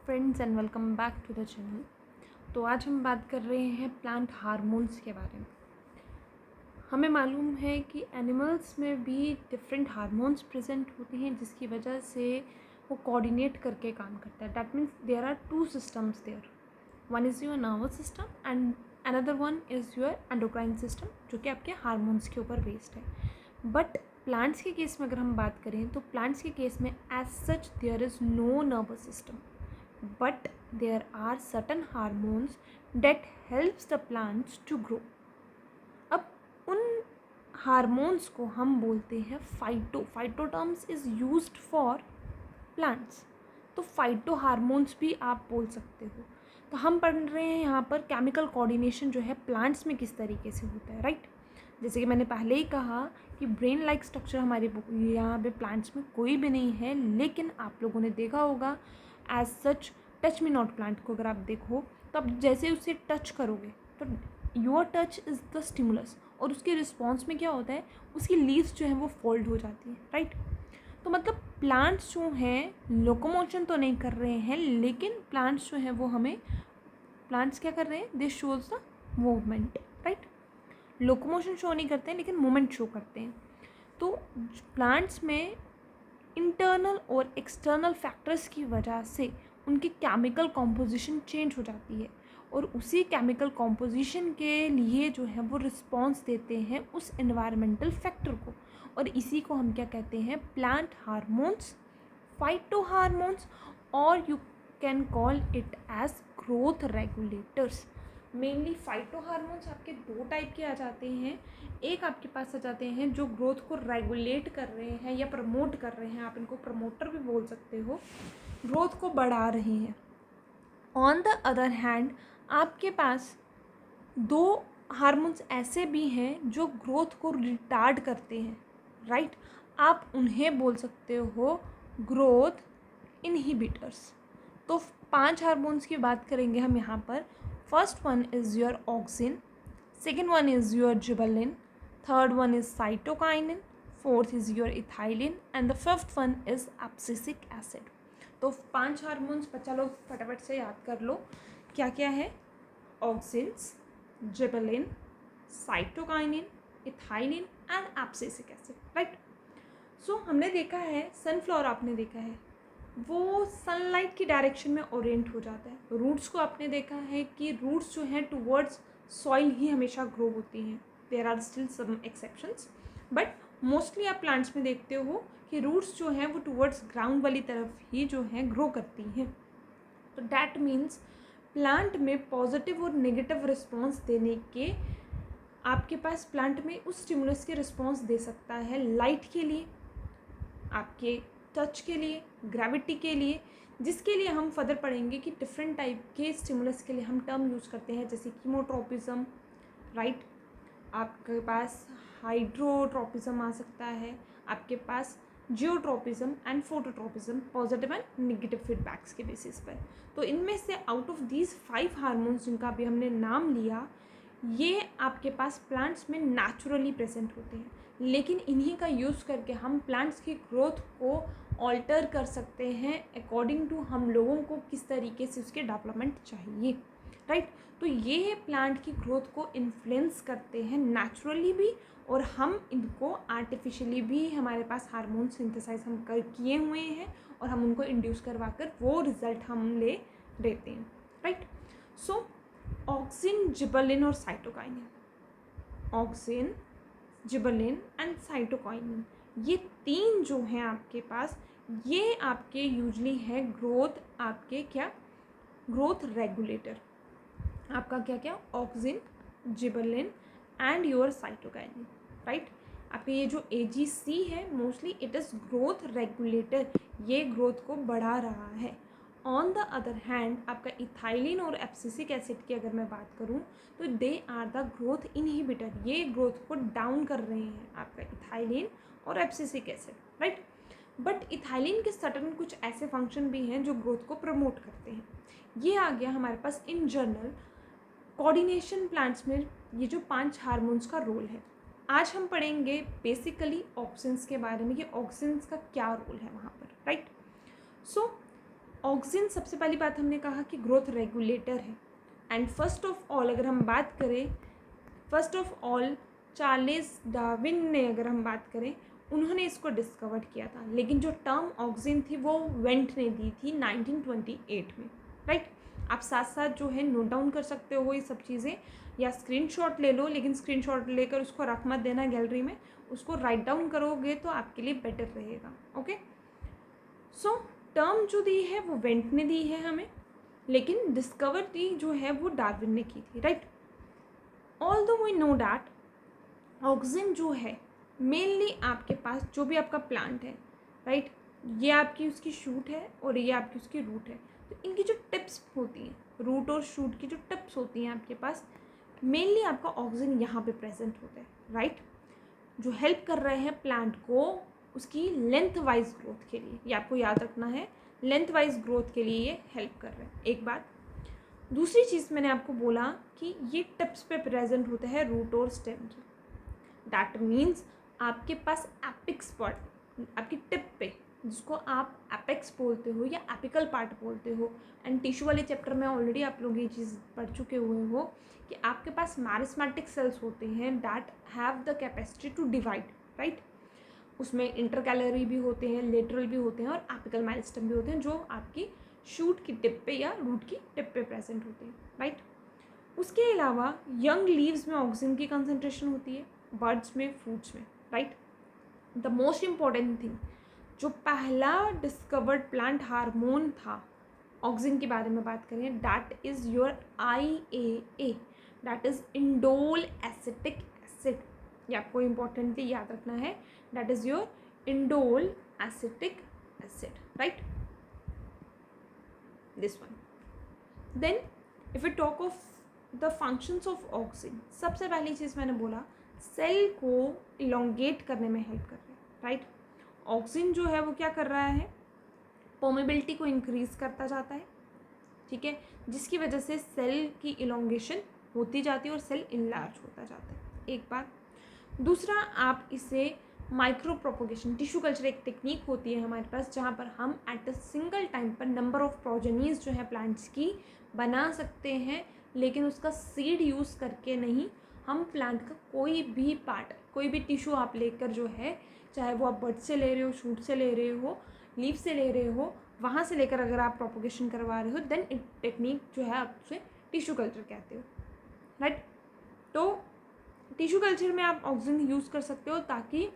Friends and welcome back to the channel. तो आज हम बात कर रहे हैं प्लांट हार्मोन्स के बारे में। हमें मालूम है कि एनिमल्स में भी डिफरेंट हार्मोन्स प्रेजेंट होते हैं जिसकी वजह से वो कोऑर्डिनेट करके काम करता है। That means there are two systems there, one is your nervous system and another one is your endocrine system, जो कि आपके हार्मोन्स के ऊपर बेस्ड है। बट प्लांट्स के केस में अगर हम बात करें तो प्लांट्स के केस में as such there is no nervous system, but there are certain hormones that helps the plants to grow। अब उन हार्मोन्स को हम बोलते हैं phyto terms is used for plants. तो फाइटो हार्मोन्स भी आप बोल सकते हो। तो हम पढ़ रहे हैं यहाँ पर केमिकल कोऑर्डिनेशन जो है प्लांट्स में किस तरीके से होता है, राइट। जैसे कि मैंने पहले ही कहा कि ब्रेन लाइक स्ट्रक्चर हमारे यहाँ पे प्लांट्स में कोई भी नहीं है, लेकिन आप लोगों ने देखा होगा as such touch me not plant को अगर आप देखो तो आप जैसे उसे टच करोगे तो your touch is the stimulus, और उसके रिस्पॉन्स में क्या होता है, उसकी लीव्स जो है वो फोल्ड हो जाती है, राइट। तो मतलब प्लांट्स जो हैं लोकोमोशन तो नहीं कर रहे हैं, लेकिन प्लांट्स जो हैं वो हमें प्लांट्स क्या कर रहे हैं, this shows the movement, right. Locomotion show नहीं करते हैं लेकिन मूवमेंट शो करते हैं। तो प्लांट्स में इंटरनल और एक्सटर्नल फैक्टर्स की वजह से उनकी केमिकल कॉम्पोजिशन चेंज हो जाती है, और उसी केमिकल कॉम्पोजिशन के लिए जो है वो रिस्पॉन्स देते हैं उस एनवायरमेंटल फैक्टर को, और इसी को हम क्या कहते हैं, प्लांट हार्मोन्स, फाइटो हार्मोन्स, और you can call it as growth regulators. Mainly phyto hormones आपके दो टाइप के आ जाते हैं। एक आपके पास आ जाते हैं जो ग्रोथ को रेगुलेट कर रहे हैं या प्रमोट कर रहे हैं, आप इनको प्रमोटर भी बोल सकते हो, ग्रोथ को बढ़ा रहे हैं। ऑन द अदर हैंड आपके पास दो हार्मोन्स ऐसे भी हैं जो ग्रोथ को रिटार्ड करते हैं, राइट। आप उन्हें बोल सकते हो ग्रोथ इनहिबिटर्स। तो 5 हार्मोन्स की बात करेंगे हम यहाँ पर। First one is your auxin, second one is your gibberellin, third one is cytokinin, fourth is your ethylene and the fifth one is abscisic acid. तो 5 हार्मोन्स बच्चा लोग फटाफट से याद कर लो, क्या क्या है, auxins, gibberellin, cytokinin, ethylene and abscisic acid, right. So हमने देखा है सनफ्लावर, आपने देखा है वो सनलाइट की डायरेक्शन में ओरिएंट हो जाता है। रूट्स को आपने देखा है कि रूट्स जो हैं टुवर्ड्स सॉइल ही हमेशा ग्रो होती हैं। There are still some exceptions, but mostly आप प्लांट्स में देखते हो कि रूट्स जो हैं वो टुवर्ड्स ग्राउंड वाली तरफ ही जो हैं ग्रो करती हैं। तो डैट मीन्स प्लांट में पॉजिटिव और नेगेटिव रिस्पॉन्स देने के आपके पास प्लांट में उस स्टिमुलस के रिस्पॉन्स दे सकता है, लाइट के लिए, आपके टच के लिए, ग्रेविटी के लिए, जिसके लिए हम फर्दर पढ़ेंगे कि डिफरेंट टाइप के स्टिमुलस के लिए हम टर्म यूज़ करते हैं, जैसे कीमोट्रोपिज्म, राइट। आपके पास हाइड्रोट्रोपिज्म आ सकता है, आपके पास geotropism and phototropism, positive and negative feedbacks के बेसिस पर। तो इनमें से आउट ऑफ दीज 5 हार्मोन्स जिनका अभी हमने नाम लिया, ये आपके पास प्लांट्स में नेचुरली प्रेजेंट होते हैं, लेकिन इन्हीं का यूज़ करके हम प्लांट्स की ग्रोथ को ऑल्टर कर सकते हैं अकॉर्डिंग टू हम लोगों को किस तरीके से उसके डेवलपमेंट चाहिए, राइट। तो ये प्लांट की ग्रोथ को इन्फ्लुएंस करते हैं नेचुरली भी, और हम इनको आर्टिफिशियली भी हमारे पास हार्मोन सिंथेसाइज हम किए हुए हैं, और हम उनको इंड्यूस करवा कर वो रिजल्ट हम ले देते हैं, राइट। सो ऑक्सिन, जिबलिन और cytokinin, auxin, gibberellin and cytokinin, ये 3 जो हैं आपके पास, ये आपके यूजली है ग्रोथ, आपके क्या, ग्रोथ रेगुलेटर। आपका क्या क्या, auxin, gibberellin and your cytokinin, right. आपके ये जो AGC है mostly it is growth regulator, ये ग्रोथ को बढ़ा रहा है। ऑन द अदर हैंड आपका इथाइलिन और एब्सिसिक एसिड की अगर मैं बात करूँ तो they are the growth inhibitor, ये ग्रोथ को डाउन कर रहे हैं, आपका इथाइलिन और abscisic acid, right. But ethylene के सर्टेन कुछ ऐसे फंक्शन भी हैं जो ग्रोथ को प्रमोट करते हैं। ये आ गया हमारे पास इन जनरल कोऑर्डिनेशन प्लांट्स में ये जो 5 हार्मोन्स का रोल है। आज हम पढ़ेंगे बेसिकली ऑक्सिन्स के बारे में, कि ऑक्सिन्स का क्या रोल है वहाँ पर, राइट। सो ऑक्सिन सबसे पहली बात हमने कहा कि ग्रोथ रेगुलेटर है। एंड फर्स्ट ऑफ ऑल अगर हम बात करें, first of all Charles Darwin ने अगर हम बात करें, उन्होंने इसको डिस्कवर किया था। लेकिन जो टर्म ऑक्सिन थी वो वेंट ने दी थी 1928 में, राइट। आप साथ साथ जो है नोट डाउन कर सकते हो ये सब चीज़ें, या स्क्रीनशॉट ले लो, लेकिन स्क्रीनशॉट लेकर उसको रख मत देना गैलरी में, उसको राइट डाउन करोगे तो आपके लिए बेटर रहेगा। ओके, सो टर्म जो दी है वो वेंट ने दी है हमें, लेकिन डिस्कवरी जो है वो डार्विन ने की थी, राइट। ऑल दो वी नो डैट ऑक्सिन जो है मेनली आपके पास जो भी आपका प्लांट है, राइट, ये आपकी उसकी शूट है और ये आपकी उसकी रूट है। तो इनकी जो टिप्स होती हैं, रूट और शूट की जो टिप्स होती हैं आपके पास, मेनली आपका ऑक्सिन यहाँ पे प्रेजेंट होता है, राइट, जो हेल्प कर रहे हैं प्लांट को उसकी लेंथ वाइज ग्रोथ के लिए। ये आपको याद रखना है, लेंथ वाइज ग्रोथ के लिए ये हेल्प कर रहे हैं, एक बात। दूसरी चीज़ मैंने आपको बोला कि ये टिप्स पे प्रेजेंट होते हैं रूट और स्टेम के। दैट मीन्स आपके पास एपिक्स पार्ट, आपकी टिप पे, जिसको आप एपेक्स बोलते हो या एपिकल पार्ट बोलते हो, एंड टिश्यू वाले चैप्टर में ऑलरेडी आप लोग ये चीज़ पढ़ चुके हुए हो कि आपके पास मैरिस्मेटिक सेल्स होते हैं that have the capacity to divide, right. उसमें इंटरकैलरी भी होते हैं, लेटरल भी होते हैं और एपिकल मेरिस्टम भी होते हैं, जो आपकी शूट की टिप पे या रूट की टिप पे प्रेजेंट होते हैं, राइट। उसके अलावा यंग लीव्स में ऑक्सीजन की कंसंट्रेशन होती है, बर्ड्स में, फ्रूट्स में, right. The most important thing, जो पहला डिस्कवर्ड प्लांट हार्मोन था ऑक्सिन के बारे में बात करें, that is your IAA, that is indole acetic acid. ये आपको इम्पॉर्टेंटली याद रखना है, that is your indole acetic acid, right, this one. Then if you talk of the functions of auxin, सबसे पहली चीज़ मैंने बोला सेल को इलोंगेट करने में हेल्प कर रहा है, राइट। ऑक्सिन जो है वो क्या कर रहा है, परमेबिलिटी को इंक्रीज करता जाता है, ठीक है, जिसकी वजह से सेल की इलोंगेशन होती जाती है और सेल इनलार्ज होता जाता है, एक बात। दूसरा, आप इसे माइक्रो प्रोपोगेशन, टिश्यू कल्चर एक टेक्निक होती है हमारे पास, जहाँ पर हम एट अ सिंगल टाइम पर नंबर ऑफ प्रोजेनीज जो है प्लांट्स की बना सकते हैं, लेकिन उसका सीड यूज़ करके नहीं। हम प्लांट का कोई भी पार्ट, कोई भी टिश्यू आप लेकर जो है, चाहे वो आप बर्ड से ले रहे हो, शूट से ले रहे हो, लीफ से ले रहे हो, वहाँ से लेकर अगर आप प्रोपोगेशन करवा रहे हो, देन इट टेक्निक जो है आप उसे टिश्यू कल्चर कहते हो, राइट। तो टिश्यू कल्चर में आप ऑक्सीजन यूज़ कर सकते हो ताकि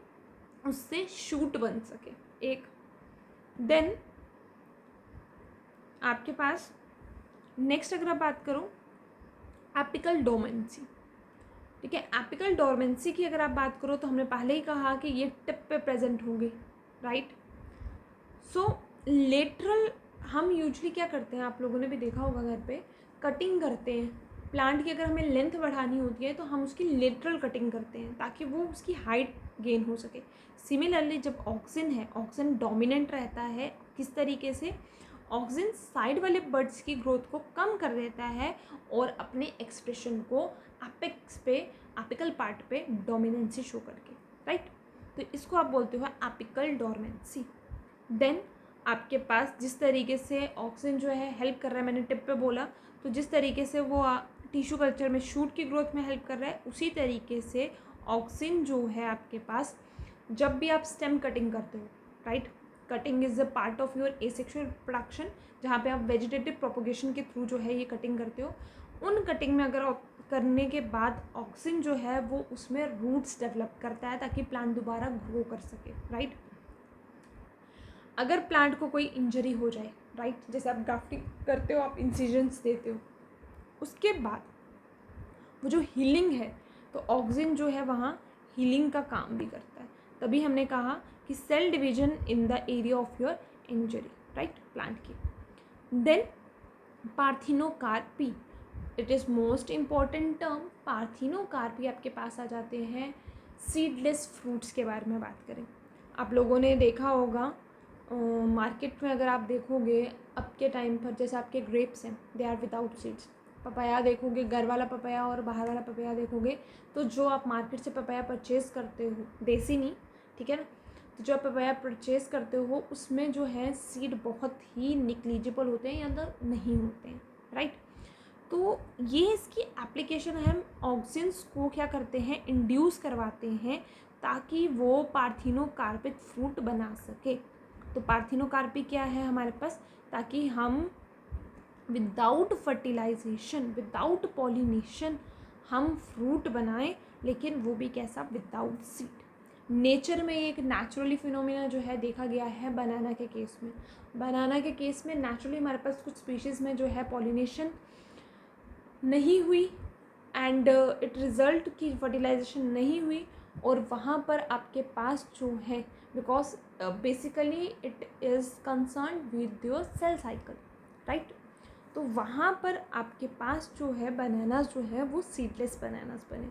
उससे शूट बन सके, एक। देन आपके पास नेक्स्ट अगर आप बात करो एपिकल डोमेंसी, ठीक है। एपिकल डोमेंसी की अगर आप बात करो तो हमने पहले ही कहा कि ये टिप पे प्रेजेंट होंगे, राइट। सो लेटरल, हम यूजली क्या करते हैं, आप लोगों ने भी देखा होगा घर पे, कटिंग करते हैं प्लांट की। अगर हमें लेंथ बढ़ानी होती है तो हम उसकी लेटरल कटिंग करते हैं ताकि वो उसकी हाइट गेन हो सके। सिमिलरली जब ऑक्सिन है, ऑक्सिन डोमिनेंट रहता है, किस तरीके से, ऑक्सिन साइड वाले बर्ड्स की ग्रोथ को कम कर देता है और अपने एक्सप्रेशन को एपेक्स पे, एपिकल पार्ट पे डोमिनेंसी शो करके, राइट। तो इसको आप बोलते हो एपिकल डोर्मेंसी। देन आपके पास जिस तरीके से ऑक्सिन जो है हेल्प कर रहा है, मैंने टिप पे बोला, तो जिस तरीके से वो टिश्यू कल्चर में शूट की ग्रोथ में हेल्प कर रहा है, उसी तरीके से ऑक्सिन जो है आपके पास जब भी आप स्टेम कटिंग करते हो, right, cutting is a part of your asexual production, जहाँ पे आप वेजिटेटिव प्रोपोगेशन के थ्रू जो है ये कटिंग करते हो, उन कटिंग में अगर करने के बाद ऑक्सिन जो है वो उसमें रूट्स डेवलप करता है ताकि प्लांट दोबारा ग्रो कर सके, राइट। अगर प्लांट को कोई इंजरी हो जाए, राइट, जैसे आप ग्राफ्टिंग करते हो, आप इंसिजन्स देते हो, उसके बाद वो जो हीलिंग है, तो ऑक्सिन जो है वहाँ हीलिंग का काम भी करता है। तभी हमने कहा कि cell division in the area of your injury, right, plant की। Then parthenocarpy, it is most important term. Parthenocarpy आपके पास आ जाते हैं सीडलेस फ्रूट्स के बारे में बात करें। आप लोगों ने देखा होगा मार्केट में, अगर आप देखोगे अब के टाइम पर, जैसे आपके ग्रेप्स हैं, they are without seeds. Papaya देखोगे, घर वाला पपाया और बाहर वाला पपाया देखोगे, तो जो आप मार्केट से पपाया परचेज़ करते हो, देसी नहीं, ठीक है ना, तो जब पपाया परचेज़ करते हो उसमें जो है सीड बहुत ही निग्लिजिबल होते हैं या अंदर नहीं होते हैं, राइट। तो ये इसकी एप्लीकेशन है, हम ऑक्सिन्स को क्या करते हैं, इंड्यूस करवाते हैं ताकि वो पार्थिनोकार्पिक फ्रूट बना सके। तो पार्थिनोकार्पी क्या है हमारे पास, ताकि हम विदाउट फर्टिलाइजेशन, विदाउट पॉलिनेशन हम फ्रूट बनाएं, लेकिन वो भी कैसा, विदाउट सीड। नेचर में एक नेचुरली फिनोमिना जो है देखा गया है बनाना के केस में। बनाना के केस में नेचुरली हमारे पास कुछ स्पीशीज़ में जो है पॉलिनेशन नहीं हुई एंड इट रिज़ल्ट की फर्टिलाइजेशन नहीं हुई, और वहाँ पर आपके पास जो है, because basically it is concern with your cell cycle, right. तो वहाँ पर आपके पास जो है बनानास जो है वो सीडलेस बनानास बने।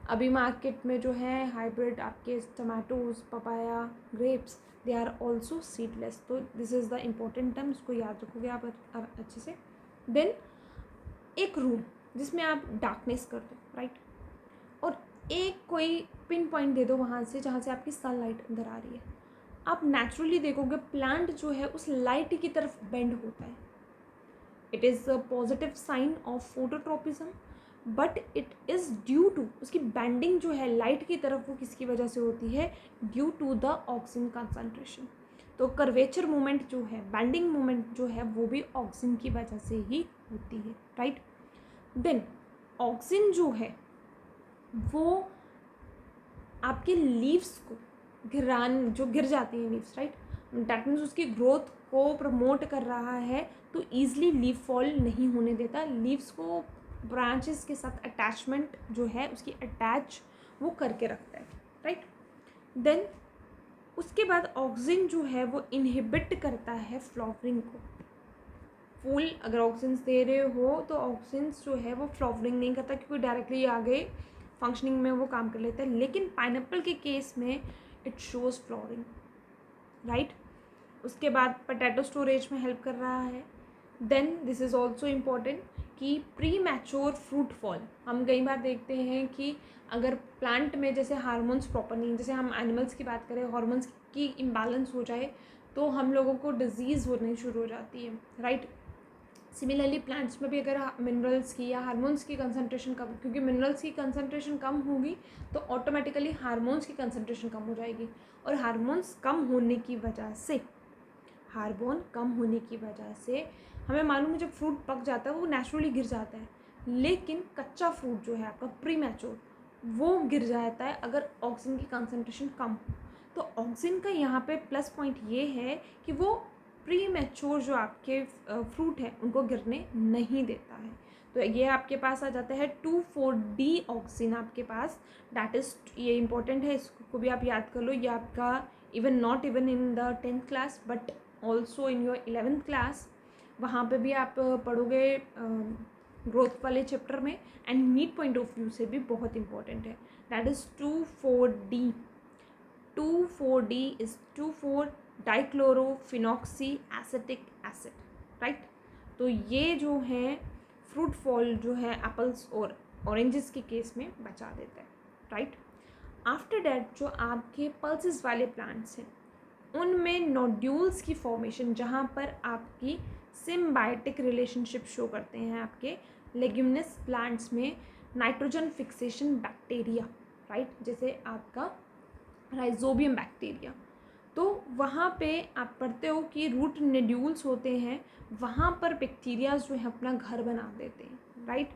अभी मार्केट में जो है हाइब्रिड आपके tomatoes, papaya, grapes, they are also seedless. तो this is the important term, इसको याद रखोगे आप अच्छे से। देन एक रूम जिसमें आप डार्कनेस कर दो, राइट, और एक कोई पिन पॉइंट दे दो वहाँ से जहाँ से आपकी सनलाइट अंदर आ रही है। आप नेचुरली देखोगे प्लांट जो है उस लाइट की तरफ बेंड होता है। It is a positive sign of phototropism, but it is due to, उसकी बैंडिंग जो है लाइट की तरफ वो किसकी वजह से होती है, due to the oxygen concentration. तो कर्वेचर मूवमेंट जो है, बैंडिंग मूवमेंट जो है, वो भी ऑक्सीजन की वजह से ही होती है, राइट। देन ऑक्सीजन जो है वो आपके लीव्स को जो गिर जाती हैं लीव्स, राइट, डैट मीन्स उसकी ग्रोथ को प्रमोट कर रहा है, तो ईजिली लीव फॉल नहीं होने देता। लीव्स को ब्रांचेस के साथ अटैचमेंट जो है उसकी अटैच वो करके रखता है, राइट। देन उसके बाद ऑक्सीजन जो है वो इनहिबिट करता है फ्लावरिंग को। फूल अगर ऑक्सीजन दे रहे हो तो ऑक्सीजन जो है वो फ्लावरिंग नहीं करता, क्योंकि डायरेक्टली आगे फंक्शनिंग में वो काम कर लेता है। लेकिन पाइनएप्पल के केस में इट शोज़ फ्लावरिंग, राइट। उसके बाद पोटैटो स्टोरेज में हेल्प कर रहा है। Then this is also important कि प्री मैच्योर फ्रूट फॉल। हम कई बार देखते हैं कि अगर प्लांट में जैसे हार्मोन्स प्रॉपर नहीं, जैसे हम एनिमल्स की बात करें, हार्मोन्स की इम्बैलेंस हो जाए तो हम लोगों को डिजीज़ होनी शुरू हो जाती है, राइट। सिमिलरली प्लांट्स में भी अगर मिनरल्स की या हार्मोन्स की कंसंट्रेशन कम, क्योंकि मिनरल्स की कंसंट्रेशन कम होगी तो ऑटोमेटिकली हार्मोन्स की कंसंट्रेशन कम हो जाएगी, और हार्मोन्स कम होने की वजह से, हार्मोन कम होने की वजह से हमें मालूम है जब फ्रूट पक जाता है वो नेचुरली गिर जाता है, लेकिन कच्चा फ्रूट जो है आपका प्री मैच्योर वो गिर जाता है अगर ऑक्सीजन की कंसंट्रेशन कम हो। तो ऑक्सीजन का यहाँ पे प्लस पॉइंट ये है कि वो प्री मैच्योर जो आपके फ्रूट है उनको गिरने नहीं देता है। तो ये आपके पास आ जाता है 2,4-D ऑक्सीजन आपके पास, डैट इज़, ये इंपॉर्टेंट है, इसको भी आप याद कर लो। ये आपका even not even in the 10th class but also in your 11th class, वहाँ पे भी आप पढ़ोगे ग्रोथ वाले चैप्टर में, and NEET point of view से भी बहुत इंपॉर्टेंट है। That is 2,4-D। 2,4-D is 2,4-डाइक्लोरोफिनॉक्सी एसिटिक एसिड, राइट। तो ये जो है फ्रूट फॉल जो है एप्पल्स और ऑरेंजेस के केस में बचा देता है, राइट। आफ्टर डैट जो आपके पल्सेस वाले प्लांट्स हैं उनमें नोड्यूल्स की फॉर्मेशन, जहाँ पर आपकी सिम्बायोटिक रिलेशनशिप शो करते हैं आपके लेग्यूमिनस प्लांट्स में, नाइट्रोजन फिक्सेशन बैक्टीरिया, राइट, जैसे आपका राइजोबियम बैक्टीरिया। तो वहाँ पे आप पढ़ते हो कि रूट नोड्यूल्स होते हैं, वहाँ पर बैक्टीरियाज जो है अपना घर बना देते हैं, राइट।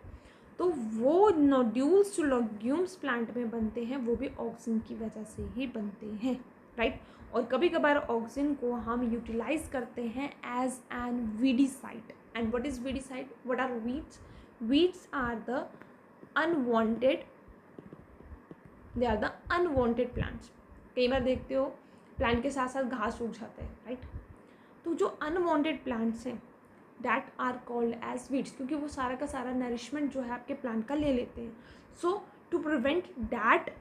तो वो नोड्यूल्स जो लेग्यूम्स प्लांट में बनते हैं वो भी ऑक्सीजन की वजह से ही बनते हैं, राइट। और कभी कभार ऑक्सीजन को हम यूटिलाइज करते हैं as an weedicide. And what is weedicide, what are weeds? Weeds are the unwanted, they are the unwanted plants. कई बार देखते हो प्लांट के साथ साथ घास उग जाता है, राइट। तो जो अनवांटेड प्लांट्स हैं that are called as weeds, क्योंकि वो सारा का सारा नरिशमेंट जो है आपके प्लांट का ले लेते हैं। सो टू प्रिवेंट दैट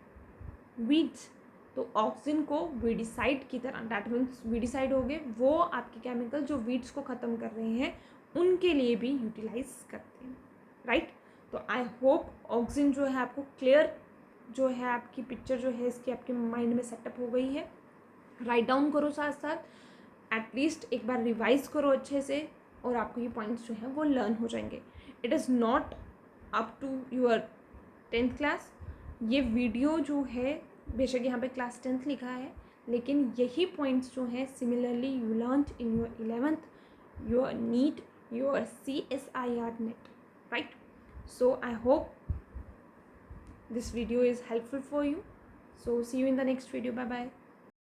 वीड्स, तो ऑक्सीजन को वीडिसाइड की तरह, दैट मीन्स वीडिसाइड हो गए वो आपके केमिकल जो वीड्स को ख़त्म कर रहे हैं उनके लिए भी यूटिलाइज करते हैं, राइट। तो आई होप ऑक्सीजन जो है आपको क्लियर जो है आपकी पिक्चर जो है इसकी आपके माइंड में सेटअप हो गई है। राइट डाउन करो साथ साथ, एटलीस्ट एक बार रिवाइज करो अच्छे से, और आपको ये पॉइंट्स जो हैं वो लर्न हो जाएंगे. It is not up to your 10th class. ये वीडियो जो है, बेशक यहाँ पे क्लास 10th लिखा है, लेकिन यही पॉइंट्स जो हैं similarly you learn in your 11th, your NEET, your CSIR NET, right. So I hope this video is helpful for you. So see you in the next video. Bye bye.